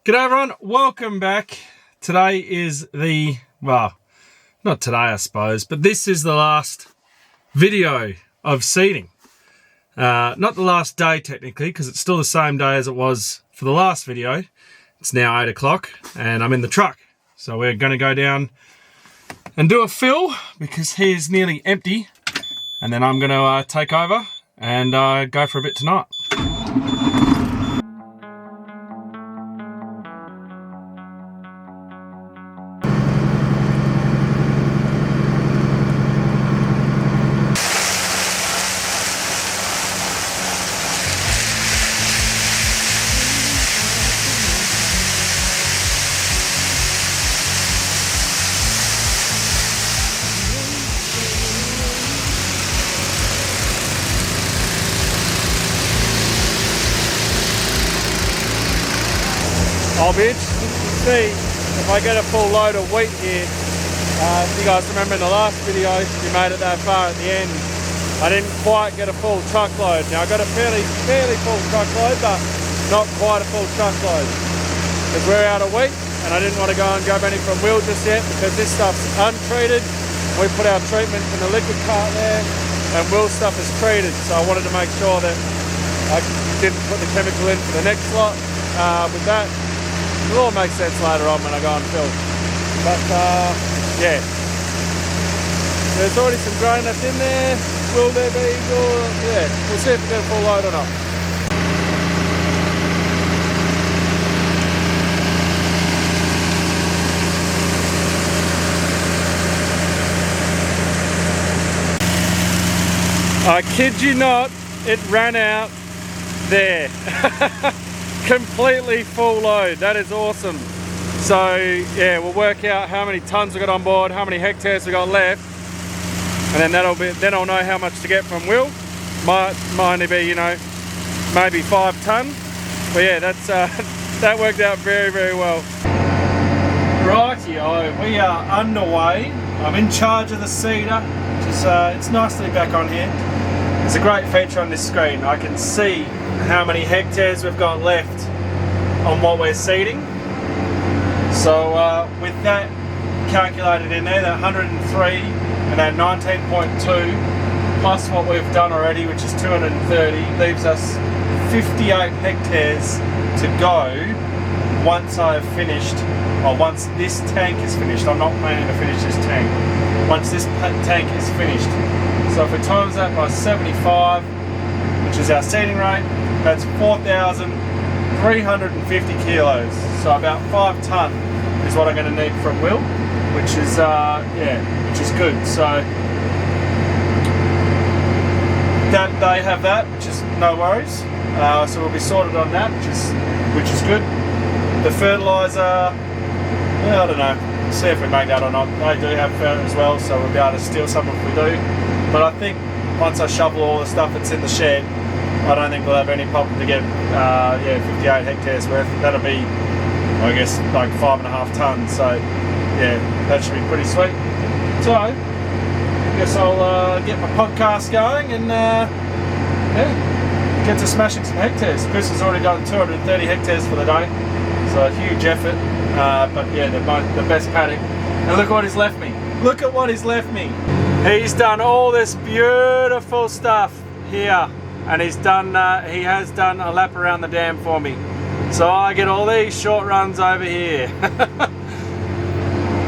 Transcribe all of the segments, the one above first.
G'day everyone, welcome back. Today is well, not today I suppose, but this is the last video of seeding. Not the last day technically, because it's still the same day as it was for the last video. It's now 8 o'clock and I'm in the truck. So we're going to go down and do a fill because he is nearly empty. And then I'm going to take over and go for a bit tonight. Oh bitch, see if I get a full load of wheat here. If you guys remember in the last video, we made it that far at the end. I didn't quite get a full truckload. Now I got a fairly full truckload, but not quite a full truckload. Because we're out of wheat and I didn't want to go and grab any from Will just yet because this stuff's untreated. We put our treatment in the liquid cart there and Will's stuff is treated. So I wanted to make sure that I didn't put the chemical in for the next lot with that. It'll all make sense later on when I go and fill. But yeah, there's already some grain left in there. Will there be? Yeah, we'll see if we get a full load or not. I kid you not, it ran out there. Completely full load. That is awesome. So yeah, we'll work out how many tons we got on board, how many hectares we got left, and then I'll know how much to get from Will. Might only be, you know, maybe 5 ton. But yeah, that's that worked out very well. Rightio, we are underway. I'm in charge of the seeder. It's nice to be back on here. It's a great feature on this screen. I can see how many hectares we've got left on what we're seeding. So with that calculated in there, that 103 and that 19.2 plus what we've done already, which is 230, leaves us 58 hectares to go once I've finished, or once this tank is finished. I'm not planning to finish this tank. Once this tank is finished. So if we times that by 75, which is our seeding rate, that's 4,350 kilos. So about 5 ton is what I'm going to need from Will, which is which is good. So that they have that, which is no worries. So we'll be sorted on that, which is good. The fertilizer, I don't know. See if we make that or not. They do have fertilizer as well, so we'll be able to steal some if we do. But I think once I shovel all the stuff that's in the shed, I don't think we'll have any problem to get 58 hectares worth. That'll be, I guess, like 5.5 tons. So yeah, that should be pretty sweet. So I guess I'll get my podcast going and get to smashing some hectares. Chris has already done 230 hectares for the day, so a huge effort. But yeah, they're both the best paddock. And look what he's left me. Look at what he's left me. He's done all this beautiful stuff here, and he has done a lap around the dam for me. So I get all these short runs over here.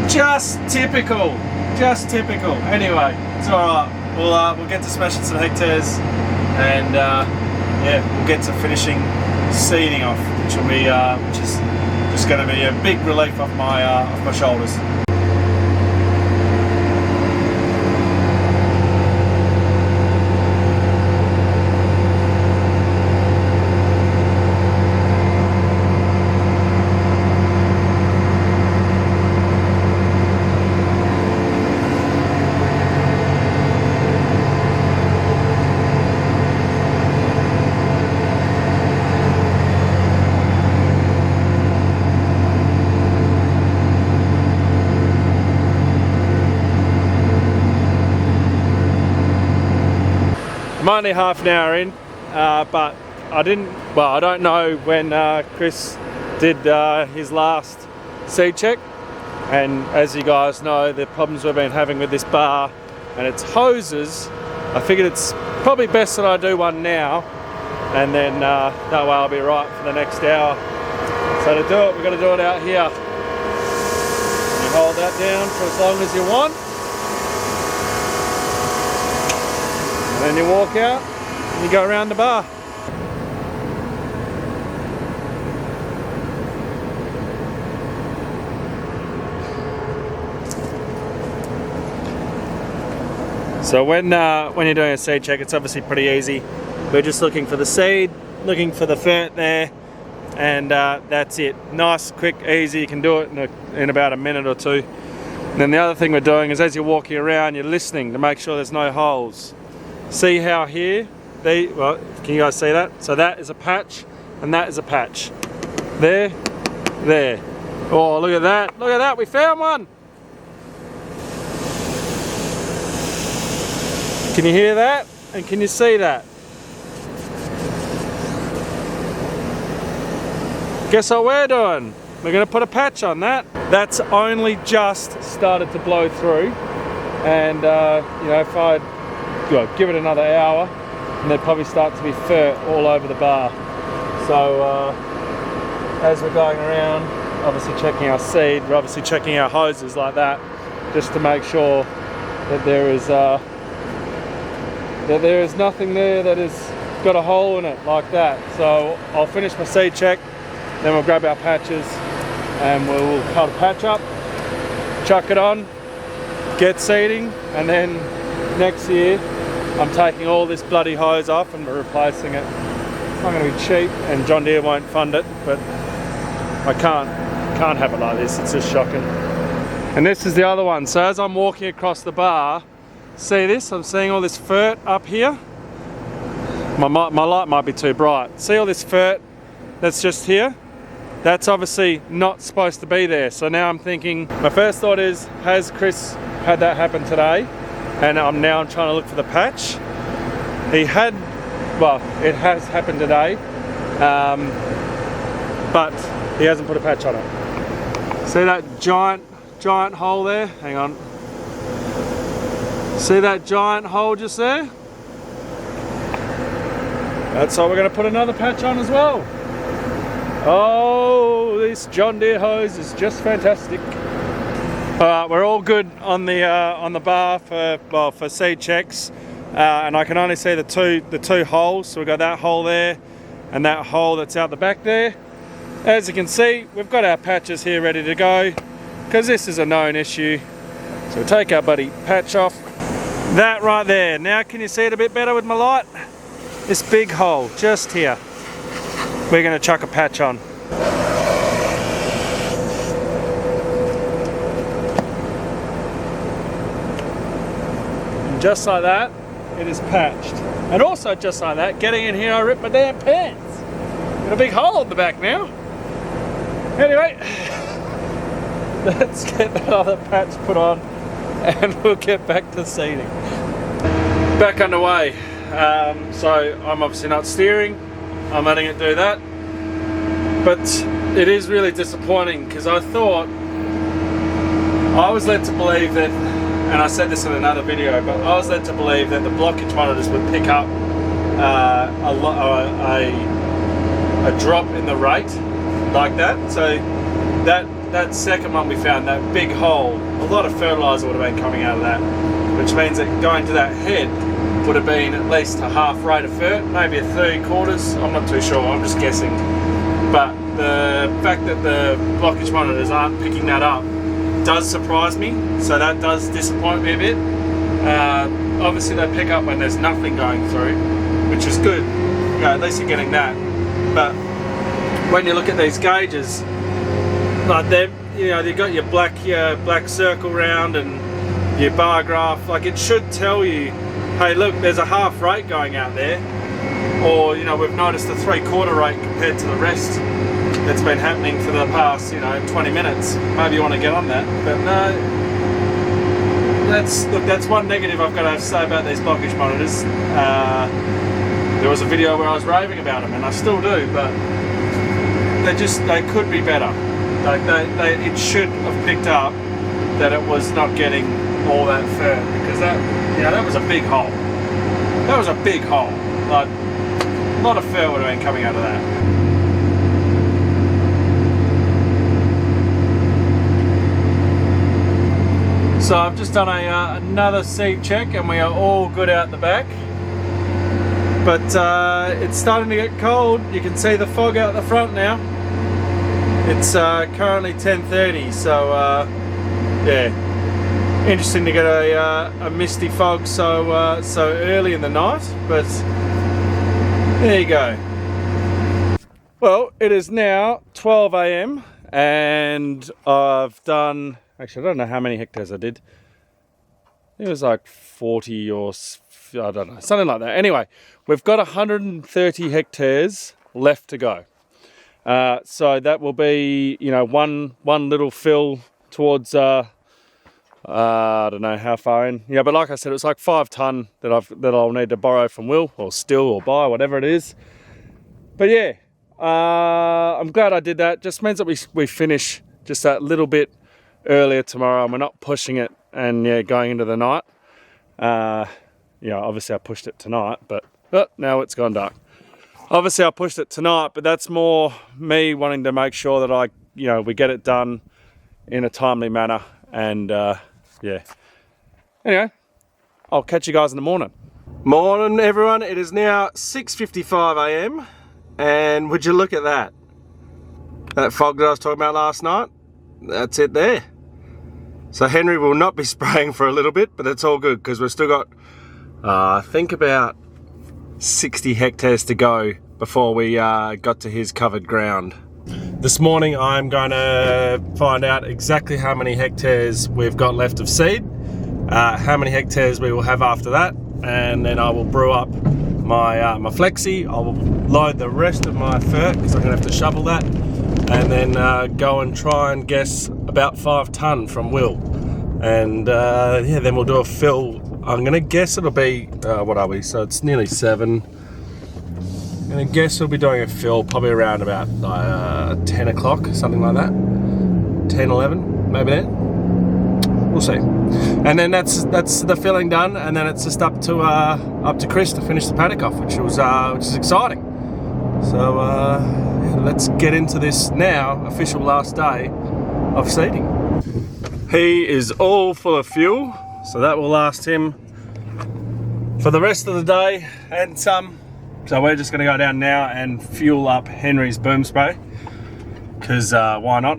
Just typical. Anyway, it's alright. We'll get to smashing some hectares, and yeah, we'll get to finishing seeding off, which is just going to be a big relief off my shoulders. I'm only half an hour in, but I don't know when Chris did his last seed check, and as you guys know, the problems we've been having with this bar and its hoses, I figured it's probably best that I do one now, and then that way I'll be right for the next hour. So to do it, we've got to do it out here. You hold that down for as long as you want, and then you walk out and you go around the bar. So when you're doing a seed check, it's obviously pretty easy. We're just looking for the seed, looking for the fert there, and that's it. Nice, quick, easy. You can do it in about a minute or two. And then the other thing we're doing is, as you're walking around, you're listening to make sure there's no holes. See how here, well, can you guys see that? So that is a patch, and that is a patch. There, there. Oh, look at that! Look at that! We found one. Can you hear that? And can you see that? Guess what we're doing? We're going to put a patch on that. That's only just started to blow through, and you know, if I'd give it another hour, and there'd probably start to be fert all over the bar. So as we're going around, obviously checking our seed, we're obviously checking our hoses like that, just to make sure that there is nothing there that has got a hole in it like that. So I'll finish my seed check, then we'll grab our patches and we'll cut a patch up, chuck it on, get seeding, and then next year I'm taking all this bloody hose off and we're replacing it. It's not going to be cheap, and John Deere won't fund it, but I can't have it like this. It's just shocking. And this is the other one. So as I'm walking across the bar, see this? I'm seeing all this fert up here. My light might be too bright. See all this fert that's just here? That's obviously not supposed to be there. So now I'm thinking, my first thought is, has Chris had that happen today? And I'm trying to look for the patch. He had, well, it has happened today, but he hasn't put a patch on it. See that giant hole there? Hang on. See that giant hole just there? That's why we're going to put another patch on as well. Oh, this John Deere hose is just fantastic. We're all good on the bar for seed checks, and I can only see the two holes. So we've got that hole there, and that hole that's out the back there. As you can see, we've got our patches here ready to go, because this is a known issue. So we'll take our buddy patch off. That right there. Now can you see it a bit better with my light? This big hole just here. We're going to chuck a patch on. And just like that, it is patched. And also just like that, getting in here, I ripped my damn pants. Got a big hole in the back now. Anyway, let's get that other patch put on and we'll get back to seeding. Back underway. So I'm obviously not steering, I'm letting it do that, but it is really disappointing, because I was led to believe that, and I said this in another video, but I was led to believe that the blockage monitors would pick up a drop in the rate like that. So that second one we found, that big hole, a lot of fertilizer would have been coming out of that, which means that going to that head would have been at least a half rate of fert, maybe a 3/4. I'm not too sure, I'm just guessing. But the fact that the blockage monitors aren't picking that up does surprise me, so that does disappoint me a bit. Obviously they pick up when there's nothing going through, which is good. You know, at least you're getting that. But when you look at these gauges, like you've got your black circle round and your bar graph, like it should tell you, hey look, there's a half rate going out there, or we've noticed a 3/4 rate compared to the rest that's been happening for the past 20 minutes. Maybe you want to get on that, but no. That's one negative I've got to say about these blockage monitors. There was a video where I was raving about them, and I still do, but they could be better. Like it should have picked up that it was not getting all that fur, because that was a big hole. That was a big hole. Like a lot of fur would have been coming out of that. So I've just done another seed check and we are all good out the back. But it's starting to get cold. You can see the fog out the front now. It's currently 10:30, so yeah, interesting to get a misty fog so early in the night. But there you go. Well, it is now 12 AM and I've done, actually I don't know how many hectares I did. It was like 40 or I don't know, something like that. Anyway, we've got 130 hectares left to go. So that will be, you know, one little fill towards, I don't know how far in. Yeah, but like I said, it's like 5 tonne that I'll need to borrow from Will, or steal, or buy, whatever it is. But yeah, I'm glad I did that. Just means that we finish just that little bit earlier tomorrow, and we're not pushing it and yeah, going into the night. Yeah, obviously I pushed it tonight, but now it's gone dark. Obviously I pushed it tonight, but that's more me wanting to make sure that we get it done in a timely manner. And yeah. Anyway, I'll catch you guys in the morning. Morning everyone, it is now 6:55 AM and would you look at that? That fog that I was talking about last night, that's it there. So Henry will not be spraying for a little bit, but it's all good because we've still got, I think about 60 hectares to go before we got to his covered ground. This morning I'm going to find out exactly how many hectares we've got left of seed, how many hectares we will have after that, and then I will brew up my my flexi. I will load the rest of my fert because I'm going to have to shovel that, and then go and try and guess about 5 tonne from Will. And yeah, then we'll do a fill. I'm going to guess it'll be, what are we? So it's nearly 7. I'm going to guess we'll be doing a fill probably around about 10 o'clock, something like that. 10, 11, maybe then. We'll see. And then that's the filling done, and then it's just up to Chris to finish the paddock off, which is exciting. So let's get into this now, official last day of seeding. He is all full of fuel, so that will last him for the rest of the day and some. So we're just going to go down now and fuel up Henry's boom spray, because why not?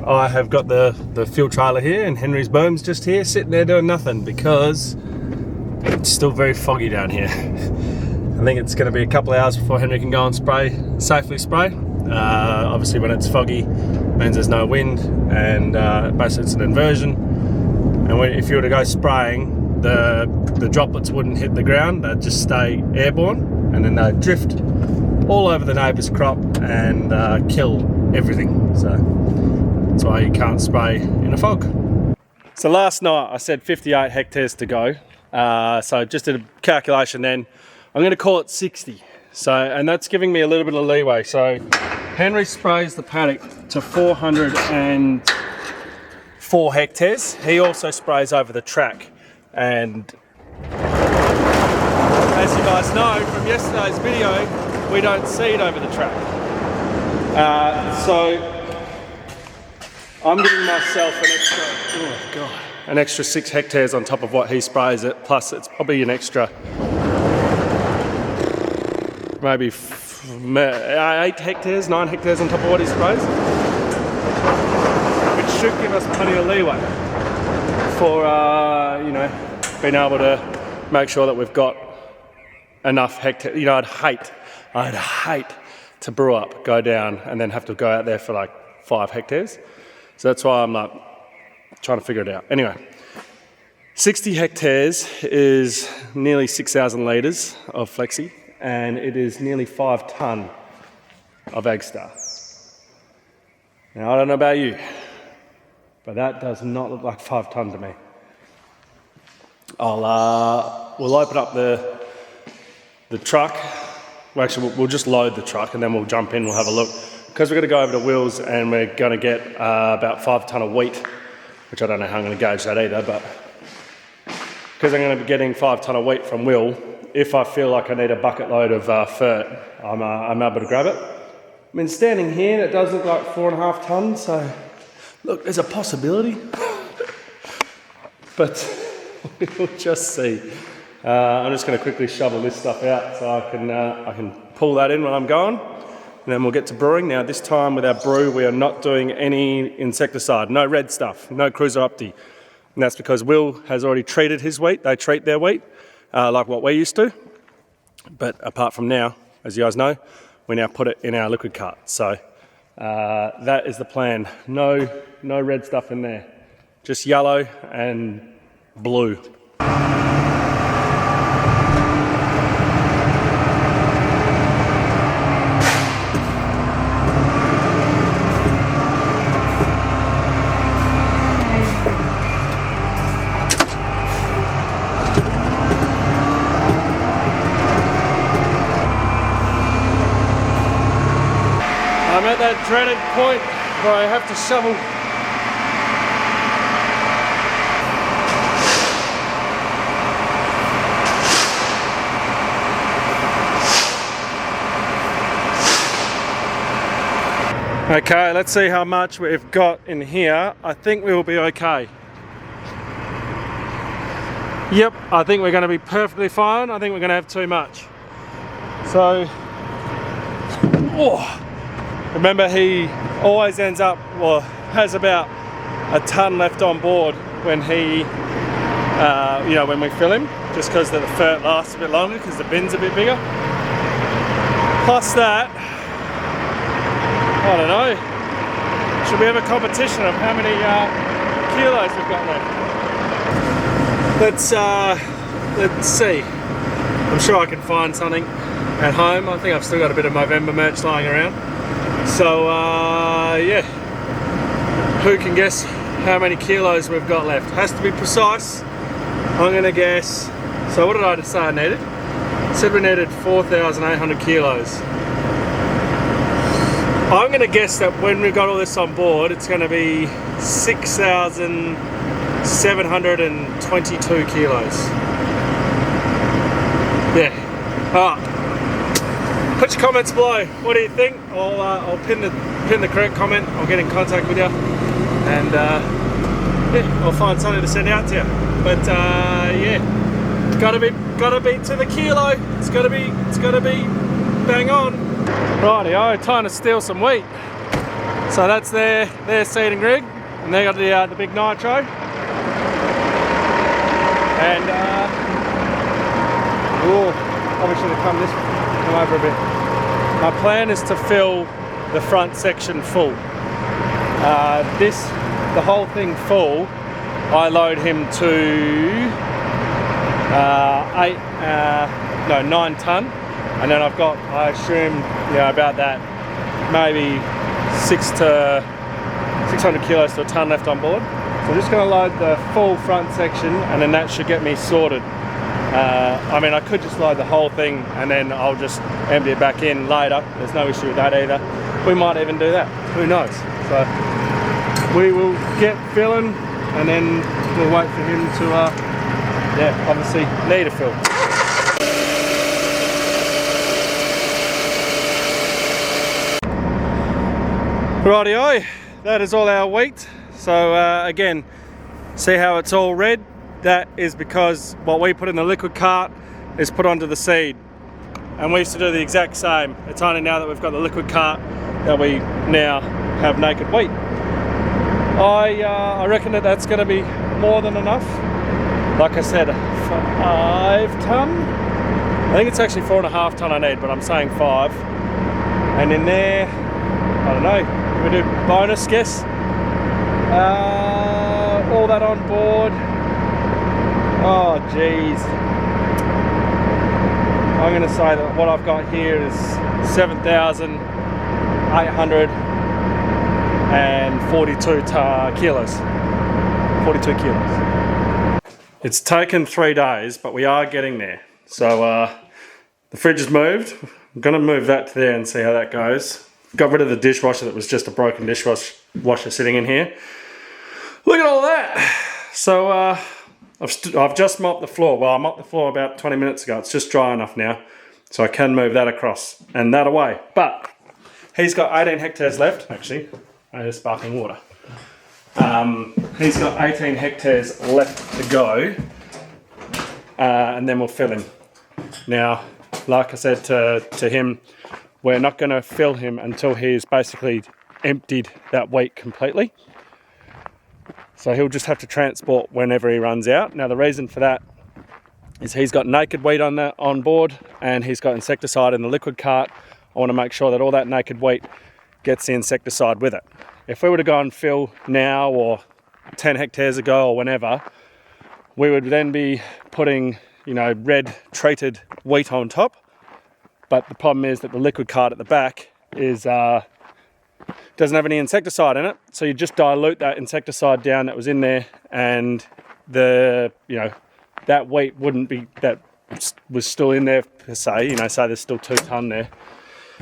I have got the fuel trailer here, and Henry's boom's just here sitting there doing nothing because it's still very foggy down here. I think it's going to be a couple of hours before Henry can go and safely spray. Obviously when it's foggy means there's no wind, and basically it's an inversion, and if you were to go spraying, the droplets wouldn't hit the ground, they'd just stay airborne, and then they'd drift all over the neighbour's crop and kill everything. So that's why you can't spray in a fog. So last night I said 58 hectares to go, so just did a calculation then. I'm going to call it 60. So, and that's giving me a little bit of leeway. So Henry sprays the paddock to 404 hectares. He also sprays over the track. And as you guys know from yesterday's video, we don't seed over the track. So I'm giving myself an extra 6 hectares on top of what he sprays it. Plus it's probably an extra maybe 8 hectares, 9 hectares on top of what he sprays, which should give us plenty of leeway for being able to make sure that we've got enough hectares. You know, I'd hate to brew up, go down, and then have to go out there for like 5 hectares. So that's why I'm like trying to figure it out. Anyway, 60 hectares is nearly 6,000 litres of flexi, and it is nearly 5 tonne of Agstar. Now I don't know about you, but that does not look like 5 tonne to me. We'll open up the truck well, actually we'll just load the truck and then we'll jump in, we'll have a look. Because we're going to go over to Will's and we're going to get about 5 tonne of wheat, which I don't know how I'm going to gauge that either, but because I'm going to be getting 5 tonne of wheat from Will, if I feel like I need a bucket load of fert, I'm able to grab it. I mean, standing here, it does look like 4.5 tonne, so look, there's a possibility, but we'll just see. I'm just going to quickly shovel this stuff out so I can pull that in when I'm going, and then we'll get to brewing. Now, this time with our brew, we are not doing any insecticide, no red stuff, no Cruiser Opti. And that's because Will has already treated his wheat. They treat their wheat like what we used to. But apart from now, as you guys know, we now put it in our liquid cart. So that is the plan. No red stuff in there. Just yellow and blue. I'm at that dreaded point where I have to shovel. Okay, let's see how much we've got in here. I think we will be okay. Yep, I think we're going to be perfectly fine. I think we're going to have too much. So, remember, he always ends up, well, has about a tonne left on board when he, when we fill him, just because the fert lasts a bit longer because the bin's a bit bigger. Plus that, I don't know, should we have a competition of how many kilos we've got left? Let's see. I'm sure I can find something at home. I think I've still got a bit of Movember merch lying around. So yeah, who can guess how many kilos we've got left? Has to be precise. I'm gonna guess, so what did I say I needed? I said we needed 4,800 kilos. I'm gonna guess that when we've got all this on board, it's gonna be 6,722 kilos. Yeah. Put your comments below. What do you think? I'll pin the correct comment. I'll get in contact with you, and yeah, I'll find something to send out to you. But yeah, gotta be to the kilo. It's gotta be bang on. Rightio, time to steal some wheat. So that's their seeding rig, and they got the big nitro. And probably should have come over a bit. My plan is to fill the front section full. The whole thing full, I load him to 9 tonne, and then I've got, I assume, about that, maybe 600 kilos to a tonne left on board. So I'm just going to load the full front section, and then that should get me sorted. I mean, I could just load the whole thing and then I'll just empty it back in later. There's no issue with that either. We might even do that. Who knows? So we will get filling, and then we'll wait for him to, obviously need a fill. Rightio, that is all our wheat. So again, see how it's all red? That is because what we put in the liquid cart is put onto the seed. And we used to do the exact same. It's only now that we've got the liquid cart that we now have naked wheat. I reckon that's going to be more than enough. Like I said, 5 tonne? I think it's actually 4.5 tonne I need, but I'm saying 5. And in there, I don't know, can we do bonus guess? All that on board. Oh geez. I'm going to say that what I've got here is 7,842 kilos. 42 kilos. It's taken 3 days, but we are getting there. So the fridge has moved. I'm going to move that to there and see how that goes. Got rid of the dishwasher that was just a broken dishwasher sitting in here. Look at all that! So I've just mopped the floor. Well, I mopped the floor about 20 minutes ago. It's just dry enough now. So I can move that across and that away. But he's got 18 hectares left. Actually, I need sparkling water. He's got 18 hectares left to go. And then we'll fill him. Now, like I said to him, we're not going to fill him until he's basically emptied that wheat completely. So he'll just have to transport whenever he runs out. Now the reason for that is he's got naked wheat on board and he's got insecticide in the liquid cart. I want to make sure that all that naked wheat gets the insecticide with it. If we were to go and fill now or 10 hectares ago or whenever, we would then be putting, you know, red treated wheat on top. But the problem is that the liquid cart at the back is doesn't have any insecticide in it, so you just dilute that insecticide down that was in there, and the that wheat wouldn't be, that was still in there per se, you know, say there's still 2 tonne there,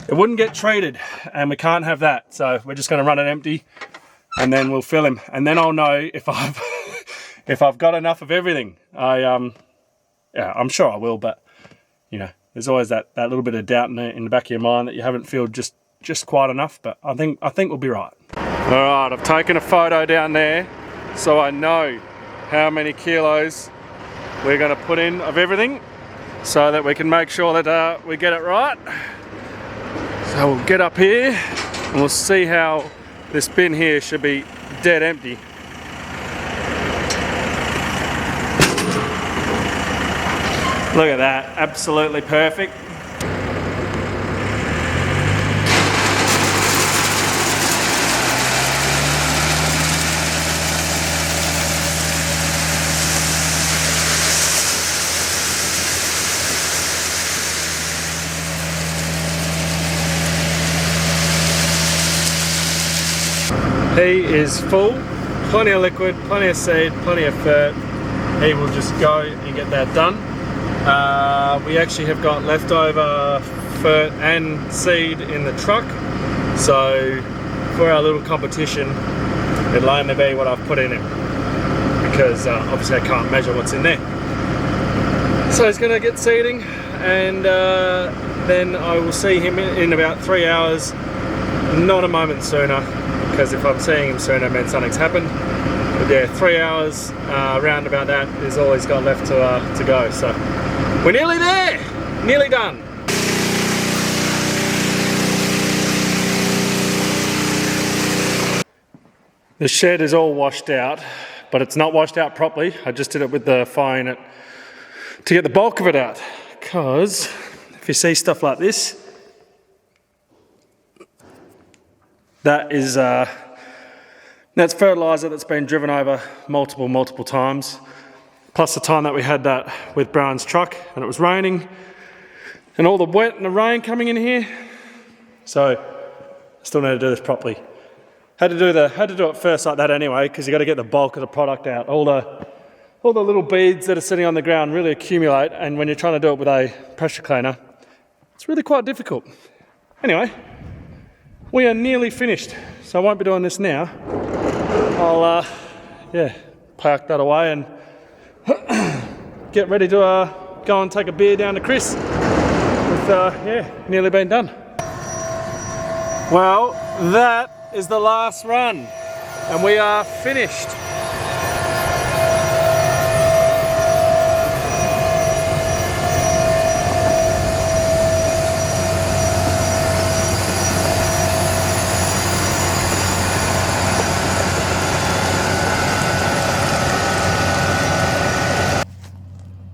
it wouldn't get treated, and we can't have that. So we're just going to run it empty and then we'll fill him, and then I'll know if I've if I've got enough of everything. Yeah, I'm sure I will, but you know, there's always that little bit of doubt in the back of your mind that you haven't filled just quite enough, but I think we'll be right. All right, I've taken a photo down there so I know how many kilos we're going to put in of everything so that we can make sure that we get it right. So we'll get up here and we'll see how this bin here should be dead empty. Look at that, absolutely perfect. He is full, plenty of liquid, plenty of seed, plenty of fert. He will just go and get that done. We actually have got leftover fert and seed in the truck, so for our little competition it'll only be what I've put in it, because obviously I can't measure what's in there. So he's going to get seeding, and then I will see him in about 3 hours, not a moment sooner, because if I'm seeing him sooner, it means something's happened. But yeah, 3 hours round about that is all he's got left to go. So we're nearly there, nearly done. The shed is all washed out, but it's not washed out properly. I just did it with the fire unit to get the bulk of it out, because if you see stuff like this, that is that's fertiliser that's been driven over multiple times, plus the time that we had that with Brian's truck and it was raining and all the wet and the rain coming in here. So I still need to do this properly. Had to do it first like that anyway, because you got to get the bulk of the product out. All the little beads that are sitting on the ground really accumulate, and when you're trying to do it with a pressure cleaner, it's really quite difficult. Anyway, we are nearly finished, so I won't be doing this now. I'll park that away and get ready to go and take a beer down to Chris with nearly been done. Well, that is the last run and we are finished.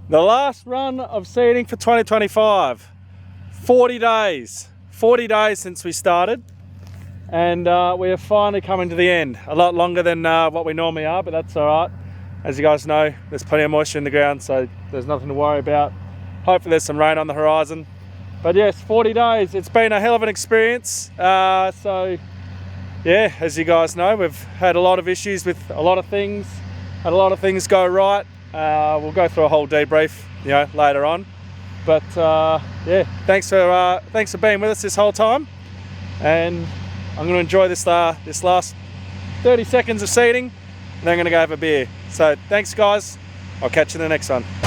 The last run of seeding for 2025. 40 days since we started, and we are finally coming to the end. A lot longer than what we normally are, but that's all right. As you guys know, there's plenty of moisture in the ground, so there's nothing to worry about. Hopefully there's some rain on the horizon. But yes, 40 days. It's been a hell of an experience. So yeah, as you guys know, we've had a lot of issues with a lot of things, had a lot of things go right. We'll go through a whole debrief, later on. But yeah, thanks for being with us this whole time, and I'm going to enjoy this last 30 seconds of seeding, and then I'm going to go have a beer. So thanks guys, I'll catch you in the next one.